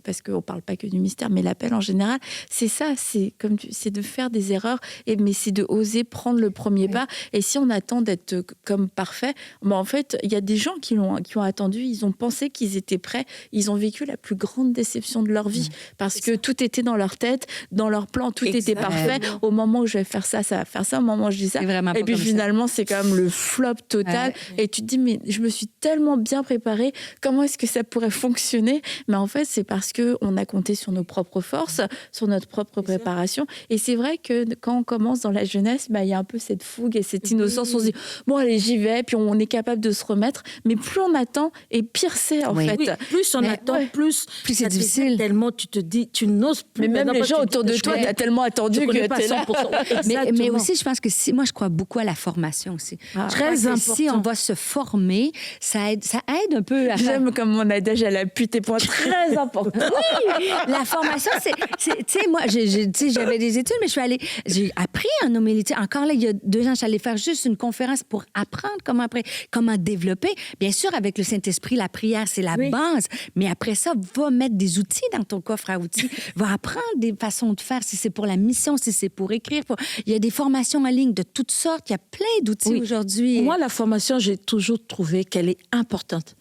parce qu'on parle pas que du ministère, mais l'appel en général, c'est ça. C'est de faire des erreurs, mais c'est de oser prendre le premier pas. Et si on attend d'être comme parfait, en fait, il y a des gens qui ont attendu, ils ont pensé qu'ils étaient prêts, ils ont vécu la plus grande déception de leur vie parce que tout était dans leur tête, dans leur plan, tout était parfait. Au moment où je vais faire ça, ça va faire ça. Au moment où je dis ça, et puis finalement, c'est quand même le flop total. Et tu te dis, mais je me suis tellement bien préparée, comment est-ce que ça pourrait fonctionner? Mais en fait, c'est parce qu'on a compté sur nos propres forces, sur notre propre préparation. Et c'est vrai que quand on commence dans la jeunesse, il y a un peu cette fougue et cette innocence. On se dit, bon, allez, j'y vais, puis on est capable de se remettre. Mais plus on attend, et pire c'est, en fait. Oui, plus on attend, plus c'est difficile. Tellement tu te dis, tu n'oses plus. Mais même les gens autour de toi, t'as tellement attendu que t'es là. Mais aussi, je pense que moi, je crois beaucoup à la formation aussi. Très important. Si on va se former, ça aide un peu à J'aime comme mon adage, elle appuie tes points très importants. Oui, la formation, tu sais, moi, j'avais des études, mais j'ai appris en homélétique. Encore là, il y a 2 ans, j'allais faire juste une conférence pour apprendre comment développer. Bien sûr, avec le Saint-Esprit, la prière, c'est la base. Mais après ça, va mettre des outils dans ton coffre à outils. Va apprendre des façons de faire, si c'est pour la mission, si c'est pour écrire. Il y a des formations en ligne de toutes sortes. Il y a plein d'outils aujourd'hui. Moi, la formation, j'ai toujours trouvé qu'elle est importante.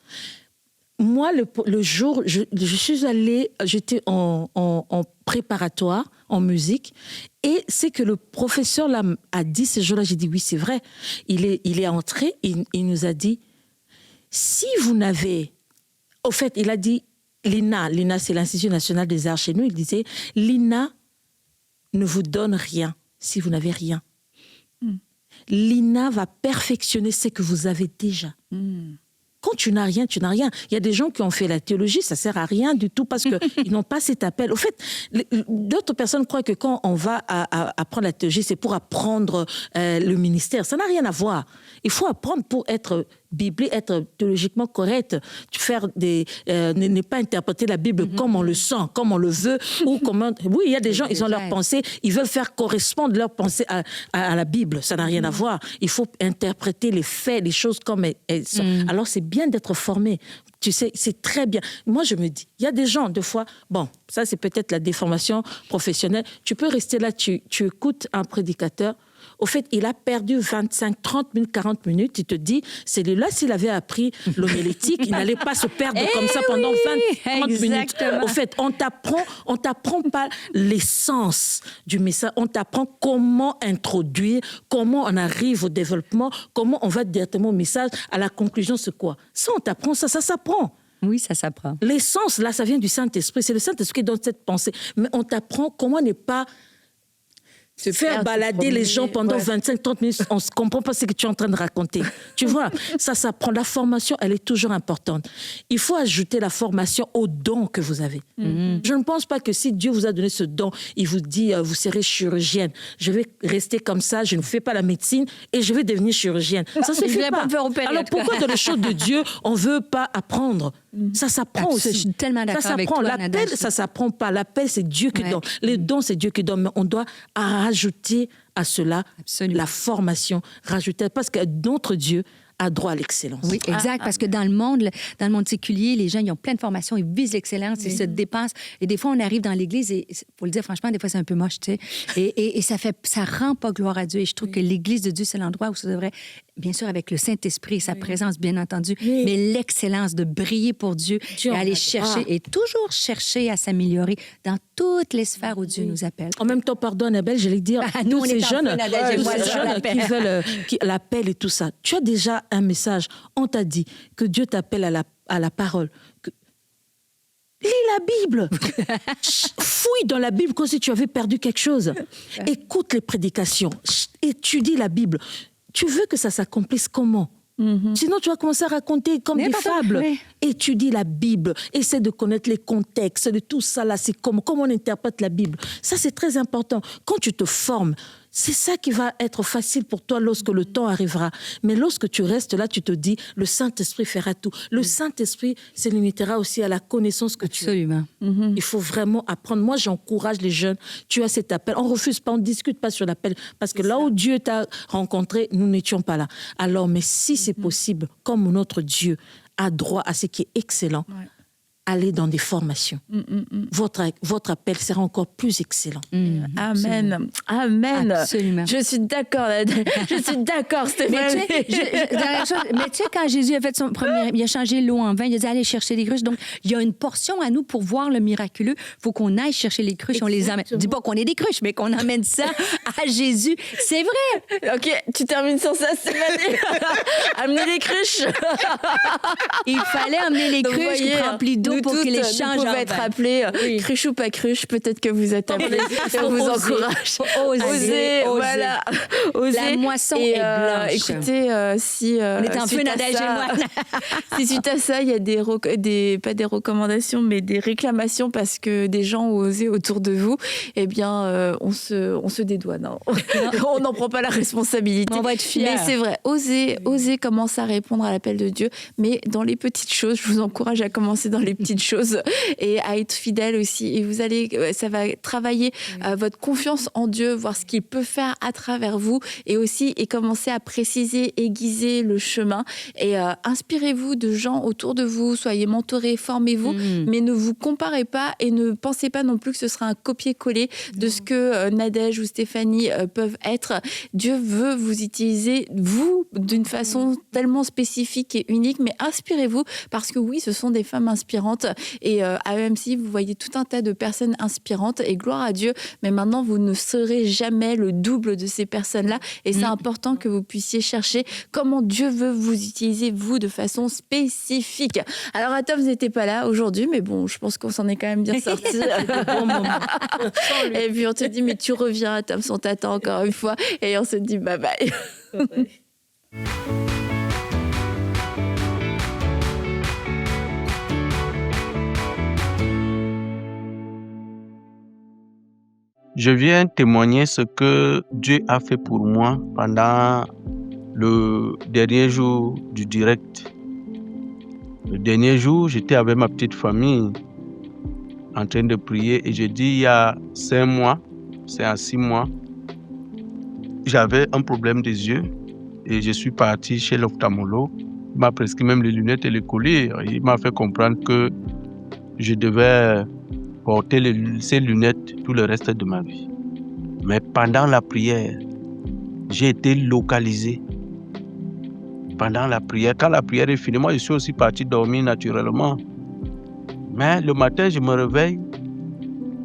Moi, le jour, je suis allée, j'étais en préparatoire, en musique, et c'est que le professeur là, a dit ce jour-là, j'ai dit oui, c'est vrai. Il est entré, il nous a dit, si vous n'avez... Au fait, il a dit, l'INA, c'est l'Institut national des arts chez nous, il disait, l'INA ne vous donne rien si vous n'avez rien. L'INA va perfectionner ce que vous avez déjà. Quand tu n'as rien, tu n'as rien. Il y a des gens qui ont fait la théologie, ça ne sert à rien du tout parce qu'ils n'ont pas cet appel. Au fait, d'autres personnes croient que quand on va apprendre la théologie, c'est pour apprendre le ministère. Ça n'a rien à voir. Il faut apprendre pour être biblique, être théologiquement correct, ne pas interpréter la Bible comme on le sent, comme on le veut, ou comment... Oui, il y a des gens, ils ont leur pensée, ils veulent faire correspondre leur pensée à la Bible. Ça n'a rien à voir. Il faut interpréter les faits, les choses comme elles sont. Alors, c'est bien d'être formé. Tu sais, c'est très bien. Moi, je me dis, il y a des gens, deux fois, bon, ça, c'est peut-être la déformation professionnelle. Tu peux rester là, tu écoutes un prédicateur. Au fait, il a perdu 25, 30 minutes, 40 minutes. Il te dit, celui-là, s'il avait appris l'homélétique, il n'allait pas se perdre comme ça pendant 20, 30 minutes. Au fait, on t'apprend pas l'essence du message. On t'apprend comment introduire, comment on arrive au développement, comment on va directement au message. À la conclusion, c'est quoi? Ça, on t'apprend ça s'apprend. Oui, ça s'apprend. L'essence, là, ça vient du Saint-Esprit. C'est le Saint-Esprit qui donne cette pensée. Mais on t'apprend comment ne pas se faire balader les gens pendant 25-30 minutes. On ne comprend pas ce que tu es en train de raconter. Tu vois, ça s'apprend. La formation, elle est toujours importante. Il faut ajouter la formation au don que vous avez. Je ne pense pas que si Dieu vous a donné ce don, il vous dit, vous serez chirurgienne. Je vais rester comme ça, je ne fais pas la médecine et je vais devenir chirurgienne. Ça ne se fait pas. Alors pourquoi dans les choses de Dieu, on ne veut pas apprendre? Ça s'apprend aussi. Je suis tellement d'accord avec toi, L'appel, ça ne s'apprend pas. L'appel, c'est Dieu qui donne. Les dons, c'est Dieu qui donne. Mais on doit rajouter à cela la formation. Rajouter, parce que notre Dieu a droit à l'excellence. Oui, exact. Parce que dans le monde séculier, les gens, ils ont plein de formations, ils visent l'excellence, ils se dépensent. Et des fois, on arrive dans l'Église et, pour le dire franchement, des fois, c'est un peu moche, tu sais. Et ça rend pas gloire à Dieu. Et je trouve que l'Église de Dieu, c'est l'endroit où ça devrait, bien sûr, avec le Saint-Esprit et sa présence, bien entendu, mais l'excellence de briller pour Dieu et aller chercher, et toujours chercher à s'améliorer dans toutes les sphères où Dieu nous appelle. En même temps, pardon, Annabelle, je vais dire, tous ces jeunes qui veulent l'appel et tout ça. Tu as déjà un message. On t'a dit que Dieu t'appelle à la parole. Lis la Bible. Fouille dans la Bible comme si tu avais perdu quelque chose. Écoute les prédications. Étudie la Bible. Tu veux que ça s'accomplisse comment? Sinon, tu vas commencer à raconter comme des fables. Étudie la Bible. Essaie de connaître les contextes de tout ça. Là, c'est comment on interprète la Bible. Ça, c'est très important. Quand tu te formes, C'est ça qui va être facile pour toi lorsque le temps arrivera. Mais lorsque tu restes là, tu te dis, le Saint-Esprit fera tout. Le Saint-Esprit se limitera aussi à la connaissance que tu as. Absolument. Il faut vraiment apprendre. Moi, j'encourage les jeunes. Tu as cet appel. On ne refuse pas, on ne discute pas sur l'appel. Parce que là où Dieu t'a rencontré, nous n'étions pas là. Alors, mais si c'est possible, comme notre Dieu a droit à ce qui est excellent, allez dans des formations. Votre appel sera encore plus excellent. Amen. Amen. Absolument. Je suis d'accord. Je suis d'accord, Stéphanie. Mais tu sais, quand Jésus a fait son premier... Il a changé l'eau en vin, il a dit, allez chercher les cruches. Donc, il y a une portion à nous pour voir le miraculeux. Il faut qu'on aille chercher les cruches. On les amène. Je ne dis pas qu'on est des cruches, mais qu'on amène ça à Jésus. C'est vrai. OK, tu termines sur ça, Stéphanie. Amener les cruches. Il fallait amener les cruches remplies d'eau pour qu'ils les changent. Nous pouvons être appelés cruche ou pas cruche. Peut-être que vous êtes appelés. On vous encourage. Oser. Voilà. Oser. La moisson est blanche. Écoutez, si... on est en feu, Nadège et moi. Si suite à ça, il y a pas des recommandations, mais des réclamations parce que des gens ont osé autour de vous, eh bien, on se dédouane. Hein. On n'en prend pas la responsabilité. On va être fiers. Mais c'est vrai, oser commencer à répondre à l'appel de Dieu, mais dans les petites choses. Je vous encourage à commencer dans les petites choses et à être fidèle aussi. Et vous allez, ça va travailler votre confiance en Dieu, voir ce qu'il peut faire à travers vous et aussi commencer à préciser, aiguiser le chemin. Et inspirez-vous de gens autour de vous, soyez mentorés, formez-vous, mais ne vous comparez pas et ne pensez pas non plus que ce sera un copier-coller de ce que Nadège ou Stéphanie peuvent être. Dieu veut vous utiliser, vous, d'une façon tellement spécifique et unique, mais inspirez-vous parce que oui, ce sont des femmes inspirantes et à EMC, vous voyez tout un tas de personnes inspirantes et gloire à Dieu, mais maintenant, vous ne serez jamais le double de ces personnes-là et c'est important que vous puissiez chercher comment Dieu veut vous utiliser, vous, de façon spécifique. Alors, Atom, vous n'étiez pas là aujourd'hui, mais bon, je pense qu'on s'en est quand même bien sorti. Bon moment. Et puis, on te dit, mais tu reviens, Atom, on t'attend encore une fois et on se dit bye bye. Je viens témoigner ce que Dieu a fait pour moi pendant le dernier jour du direct. Le dernier jour, j'étais avec ma petite famille en train de prier et je dis il y a 5 mois, c'est à 6 mois, j'avais un problème des yeux et je suis parti chez l'ophtalmologue. Il m'a prescrit même les lunettes et les colliers. Il m'a fait comprendre que je devais porter ces lunettes tout le reste de ma vie. Mais pendant la prière, j'ai été localisé. Pendant la prière, quand la prière est finie, moi je suis aussi parti dormir naturellement. Mais le matin, je me réveille,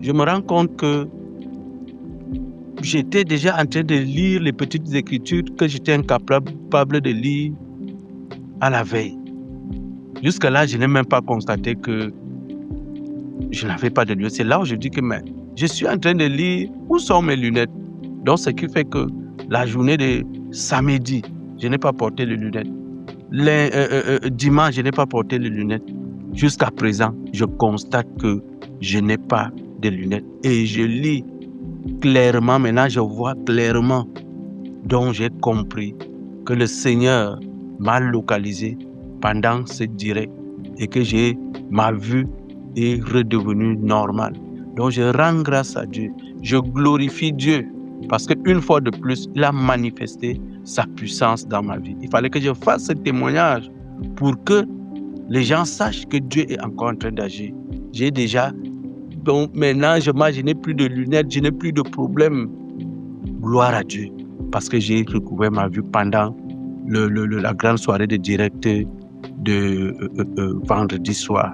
je me rends compte que j'étais déjà en train de lire les petites écritures que j'étais incapable de lire à la veille. Jusque-là, je n'ai même pas constaté que je n'avais pas de lunettes. C'est là où je dis que mais, je suis en train de lire où sont mes lunettes. Donc, ce qui fait que la journée de samedi, je n'ai pas porté les lunettes. Dimanche, je n'ai pas porté les lunettes. Jusqu'à présent, je constate que je n'ai pas de lunettes. Et je lis clairement, maintenant je vois clairement. Donc, j'ai compris que le Seigneur m'a localisé pendant ce direct et que ma vue est redevenue normale. Donc, je rends grâce à Dieu. Je glorifie Dieu parce qu'une fois de plus, il a manifesté sa puissance dans ma vie. Il fallait que je fasse ce témoignage pour que les gens sachent que Dieu est encore en train d'agir. J'ai déjà... Donc, maintenant, je n'ai plus de lunettes, je n'ai plus de problème. Gloire à Dieu parce que j'ai recouvert ma vue pendant la grande soirée de direct de vendredi soir.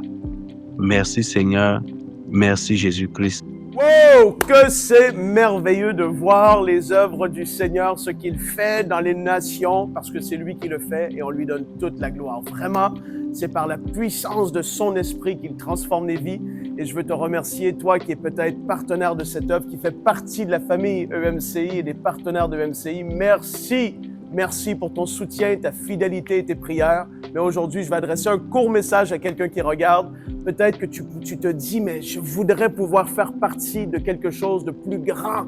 Merci Seigneur, merci Jésus-Christ. Wow, que c'est merveilleux de voir les œuvres du Seigneur, ce qu'il fait dans les nations, parce que c'est lui qui le fait et on lui donne toute la gloire. Vraiment, c'est par la puissance de son esprit qu'il transforme les vies. Et je veux te remercier, toi qui es peut-être partenaire de cette œuvre, qui fait partie de la famille EMCI et des partenaires de EMCI. Merci. Merci pour ton soutien, ta fidélité et tes prières. Mais aujourd'hui, je vais adresser un court message à quelqu'un qui regarde. Peut-être que tu te dis, mais je voudrais pouvoir faire partie de quelque chose de plus grand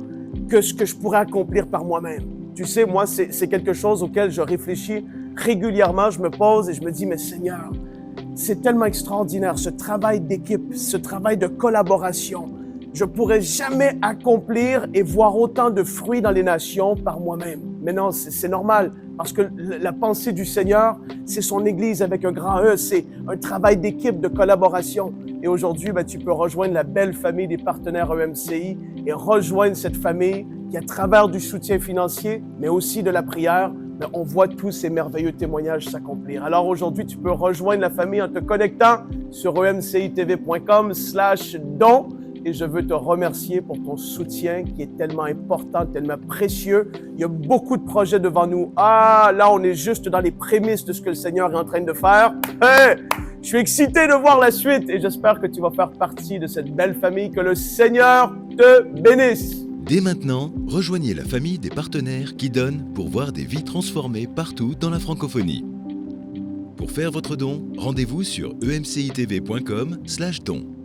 que ce que je pourrais accomplir par moi-même. Tu sais, moi, c'est quelque chose auquel je réfléchis régulièrement. Je me pose et je me dis, mais Seigneur, c'est tellement extraordinaire, ce travail d'équipe, ce travail de collaboration. Je pourrais jamais accomplir et voir autant de fruits dans les nations par moi-même. Mais non, c'est normal, parce que la pensée du Seigneur, c'est son Église avec un grand E, c'est un travail d'équipe, de collaboration. Et aujourd'hui, tu peux rejoindre la belle famille des partenaires EMCI et rejoindre cette famille qui, à travers du soutien financier, mais aussi de la prière, on voit tous ces merveilleux témoignages s'accomplir. Alors aujourd'hui, tu peux rejoindre la famille en te connectant sur emcitv.com/don. Et je veux te remercier pour ton soutien qui est tellement important, tellement précieux. Il y a beaucoup de projets devant nous. Ah, là, on est juste dans les prémices de ce que le Seigneur est en train de faire. Hey, je suis excité de voir la suite et j'espère que tu vas faire partie de cette belle famille. Que le Seigneur te bénisse. Dès maintenant, rejoignez la famille des partenaires qui donnent pour voir des vies transformées partout dans la francophonie. Pour faire votre don, rendez-vous sur emcitv.com/don.